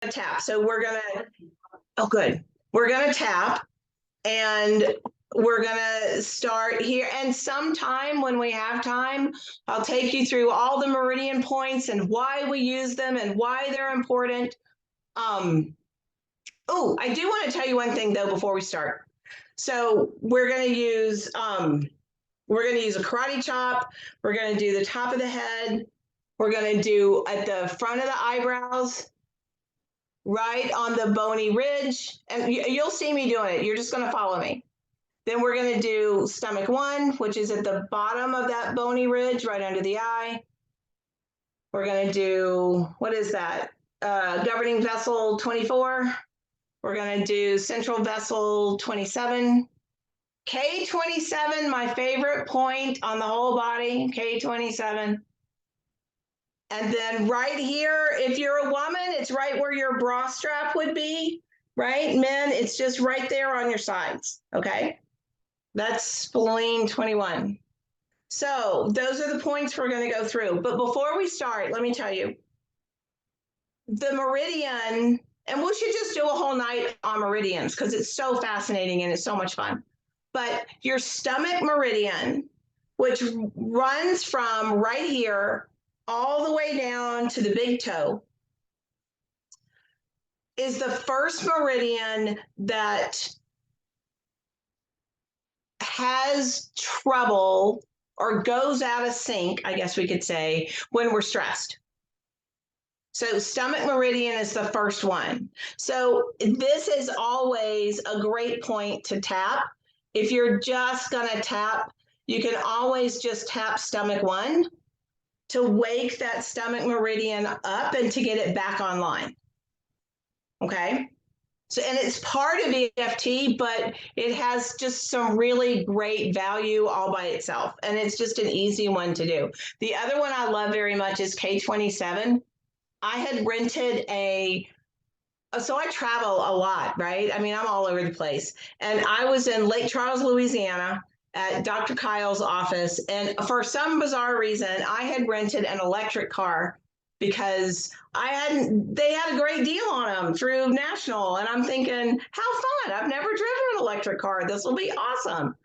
tap. So we're gonna, oh good. We're gonna tap and we're gonna start here. And sometime when we have time, I'll take you through all the meridian points and why we use them and why they're important. Oh, I do want to tell you one thing though before we start. So we're gonna use a karate chop. We're gonna do the top of the head. We're gonna do at the front of the eyebrows, right on the bony ridge, and you'll see me doing it. You're just going to follow me. Then we're going to do stomach 1, which is at the bottom of that bony ridge, right under the eye. We're going to do, what is that? Governing vessel 24. We're going to do central vessel 27. K27, my favorite point on the whole body, K27. And then right here, if you're a woman, it's right where your bra strap would be, right? Men, it's just right there on your sides, okay? That's spleen 21. So those are the points we're going to go through. But before we start, let me tell you, the meridian, and we should just do a whole night on meridians because it's so fascinating and it's so much fun. But your stomach meridian, which runs from right here all the way down to the big toe, is the first meridian that has trouble or goes out of sync, I guess we could say, when we're stressed. So stomach meridian is the first one. So this is always a great point to tap. If you're just going to tap, you can always just tap stomach 1 to wake that stomach meridian up and to get it back online. Okay? So, and it's part of EFT, but it has just some really great value all by itself. And it's just an easy one to do. The other one I love very much is K27. I had rented so I travel a lot, right? I mean, I'm all over the place. And I was in Lake Charles, Louisiana at Dr. Kyle's office. And for some bizarre reason, I had rented an electric car because they had a great deal on them through National. And I'm thinking, how fun. I've never driven an electric car. This will be awesome.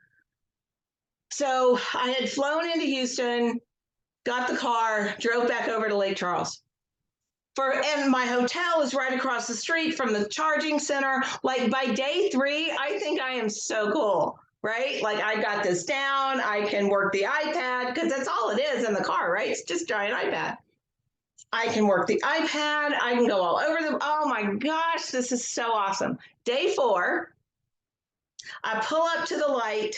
So I had flown into Houston, got the car, drove back over to Lake Charles. And my hotel is right across the street from the charging center. Like by day 3, I think I am so cool, right? Like I got this down. I can work the iPad because that's all it is in the car, right? It's just a giant iPad. I can work the iPad. I can go all over oh my gosh, this is so awesome. Day 4, I pull up to the light.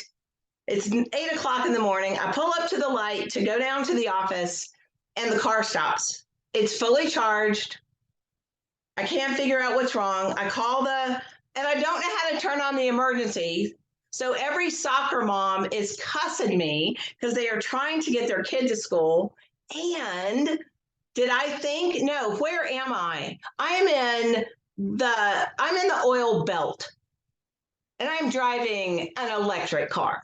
It's 8 o'clock in the morning. I pull up to the light to go down to the office and the car stops. It's fully charged. I can't figure out what's wrong. I call and I don't know how to turn on the emergency. So every soccer mom is cussing me because they are trying to get their kid to school. And did I think, no, where am I? I'm in the oil belt and I'm driving an electric car.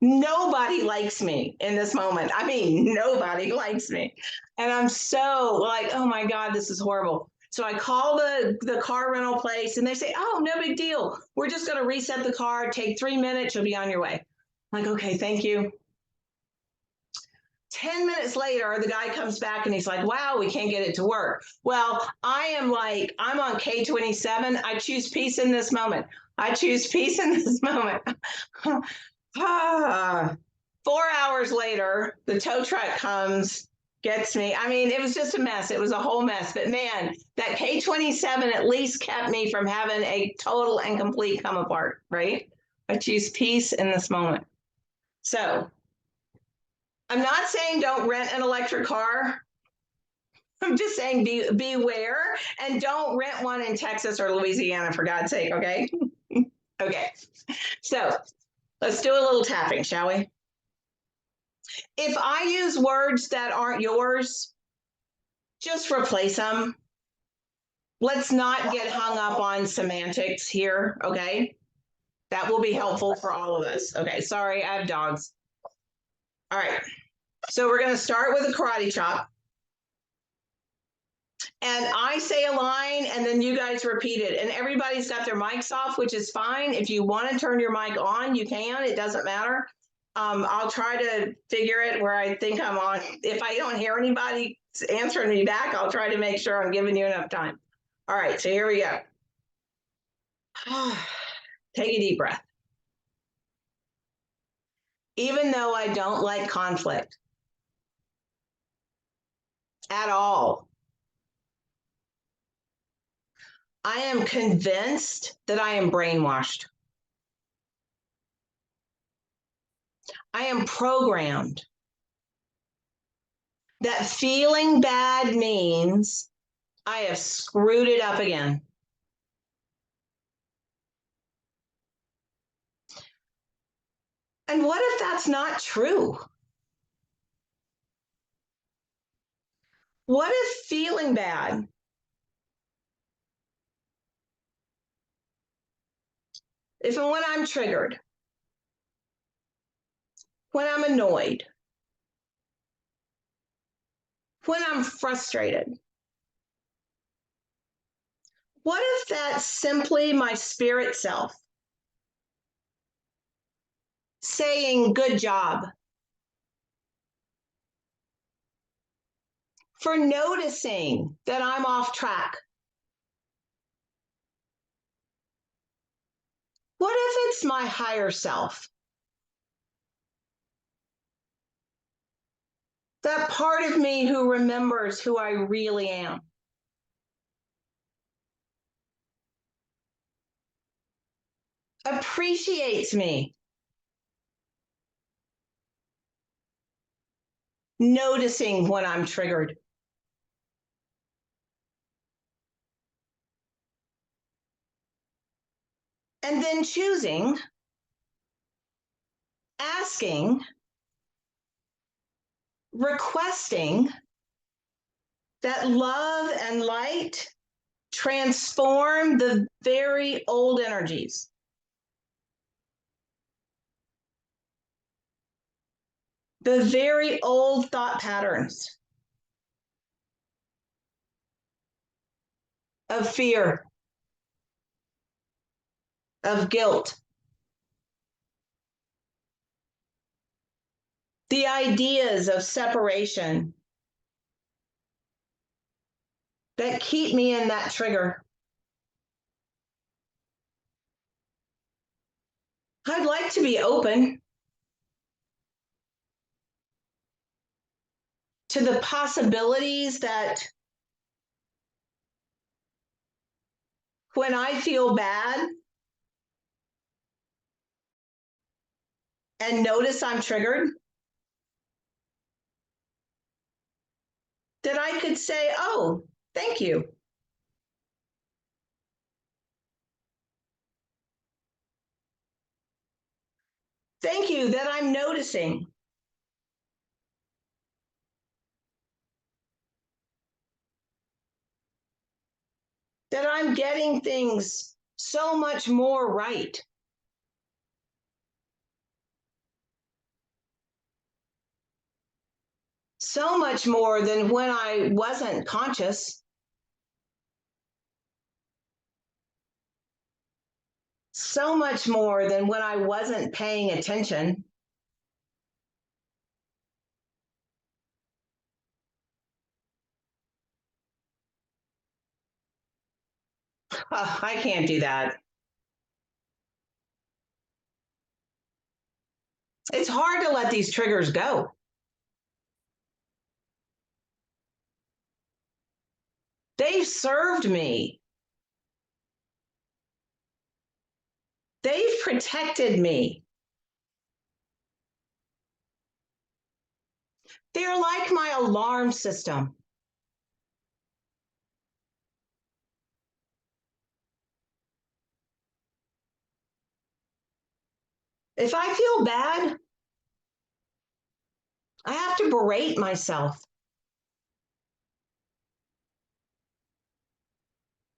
Nobody likes me in this moment. I mean, nobody likes me. And I'm so like, oh my God, this is horrible. So I call the car rental place and they say, oh, no big deal. We're just going to reset the car. Take 3 minutes. You'll be on your way. I'm like, okay, thank you. 10 minutes later, the guy comes back and he's like, wow, we can't get it to work. Well, I'm on K27. I choose peace in this moment. I choose peace in this moment. 4 hours later, the tow truck comes, gets me. I mean, it was just a mess. It was a whole mess. But man, that K27 at least kept me from having a total and complete come apart, right? I choose peace in this moment. So I'm not saying don't rent an electric car. I'm just saying beware and don't rent one in Texas or Louisiana, for God's sake, okay? Okay, so let's do a little tapping, shall we? If I use words that aren't yours, just replace them. Let's not get hung up on semantics here, okay? That will be helpful for all of us. Okay, sorry, I have dogs. All right, so we're going to start with a karate chop. And I say a line and then you guys repeat it. And everybody's got their mics off, which is fine. If you want to turn your mic on, you can. It doesn't matter. I'll try to figure it where I think I'm on. If I don't hear anybody answering me back, I'll try to make sure I'm giving you enough time. All right, so here we go. Take a deep breath. Even though I don't like conflict at all, I am convinced that I am brainwashed. I am programmed that feeling bad means I have screwed it up again. And what if that's not true? What if feeling bad if and when I'm triggered, when I'm annoyed, when I'm frustrated, what if that's simply my spirit self saying, good job, for noticing that I'm off track? What if it's my higher self? That part of me who remembers who I really am. Appreciates me. Noticing when I'm triggered. And then choosing, asking, requesting that love and light transform the very old energies. The very old thought patterns of fear, of guilt, the ideas of separation that keep me in that trigger. I'd like to be open to the possibilities that when I feel bad and notice I'm triggered, that I could say, oh, thank you. Thank you that I'm noticing. That I'm getting things so much more right. So much more than when I wasn't conscious. So much more than when I wasn't paying attention. Oh, I can't do that. It's hard to let these triggers go. They've served me. They've protected me. They're like my alarm system. If I feel bad, I have to berate myself.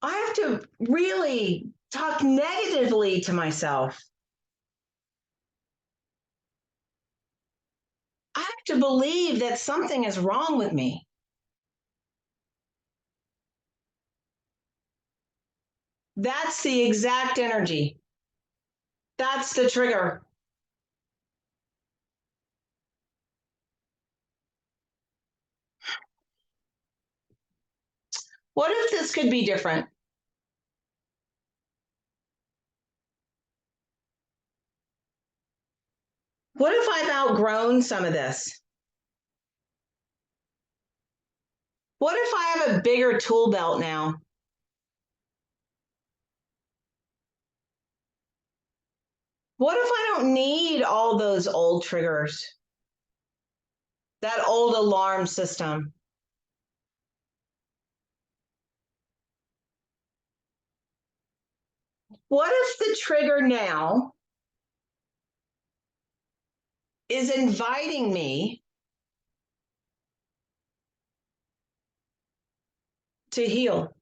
I have to really talk negatively to myself. I have to believe that something is wrong with me. That's the exact energy. That's the trigger. What if this could be different? What if I've outgrown some of this? What if I have a bigger tool belt now? What if I don't need all those old triggers? That old alarm system? What if the trigger now is inviting me to heal?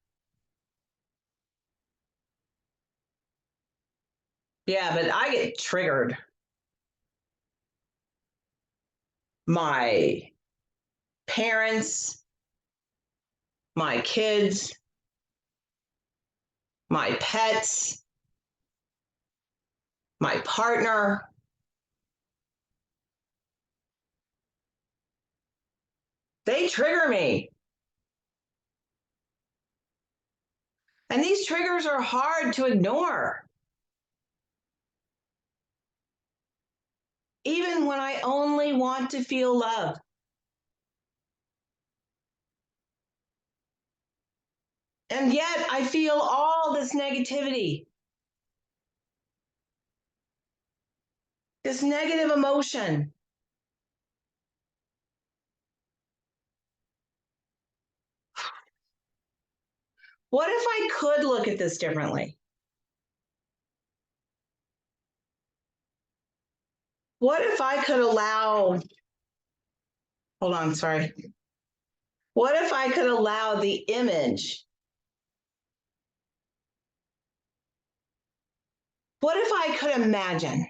Yeah, but I get triggered. My parents, my kids, my pets, my partner. They trigger me. And these triggers are hard to ignore. Even when I only want to feel love. And yet I feel all this negativity, this negative emotion. What if I could look at this differently? What if I could allow, hold on, sorry. What if I could allow the image? What if I could imagine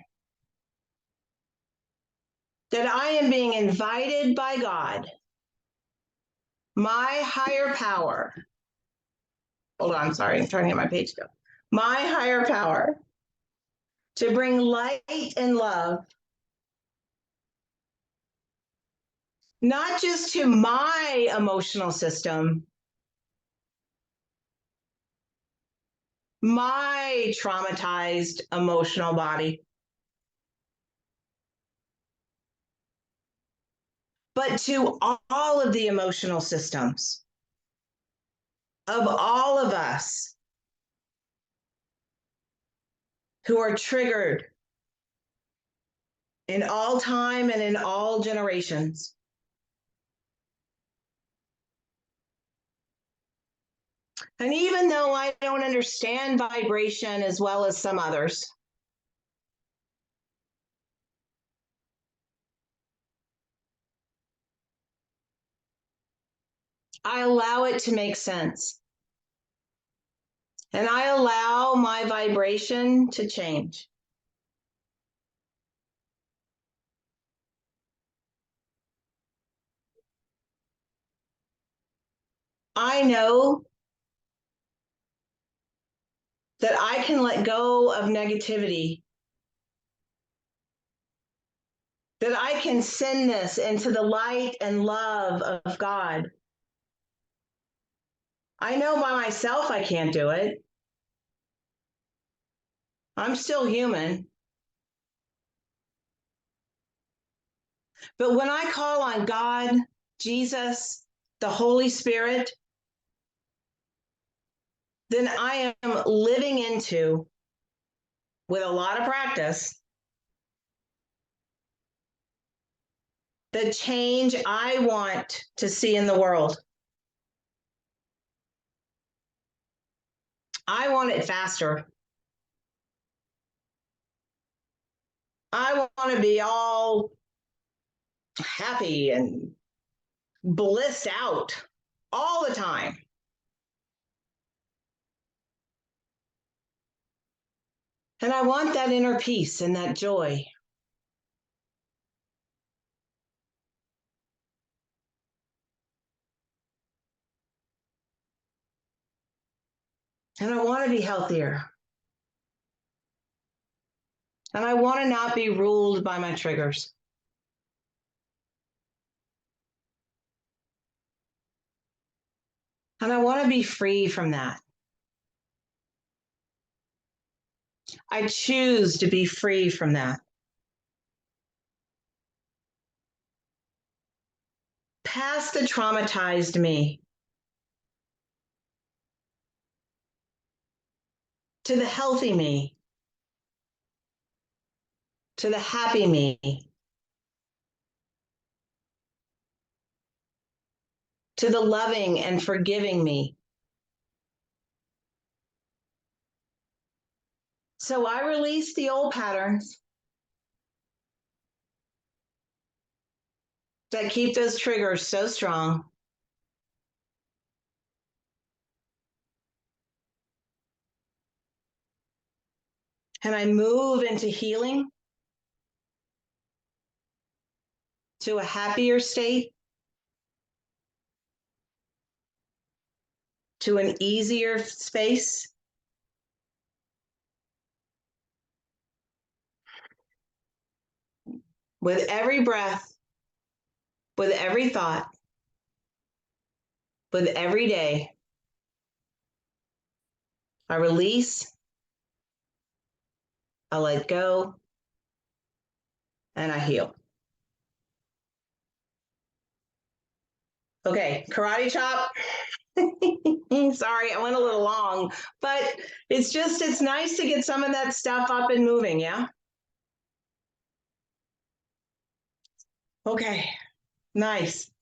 that I am being invited by God, my higher power? Hold on, sorry, I'm trying to get my page to go. My higher power to bring light and love, not just to my emotional system, my traumatized emotional body, but to all of the emotional systems of all of us who are triggered in all time and in all generations. And even though I don't understand vibration as well as some others, I allow it to make sense. And I allow my vibration to change. I know that I can let go of negativity, that I can send this into the light and love of God. I know by myself I can't do it. I'm still human. But when I call on God, Jesus, the Holy Spirit, then I am living into, with a lot of practice, the change I want to see in the world. I want it faster. I want to be all happy and blissed out all the time. And I want that inner peace and that joy. And I want to be healthier. And I want to not be ruled by my triggers. And I want to be free from that. I choose to be free from that. Past the traumatized me to the healthy me, to the happy me, to the loving and forgiving me. So I release the old patterns that keep those triggers so strong. And I move into healing, to a happier state, to an easier space. With every breath, with every thought, with every day, I release, I let go, and I heal. Okay, karate chop. Sorry, I went a little long, but it's nice to get some of that stuff up and moving, yeah? Okay, nice.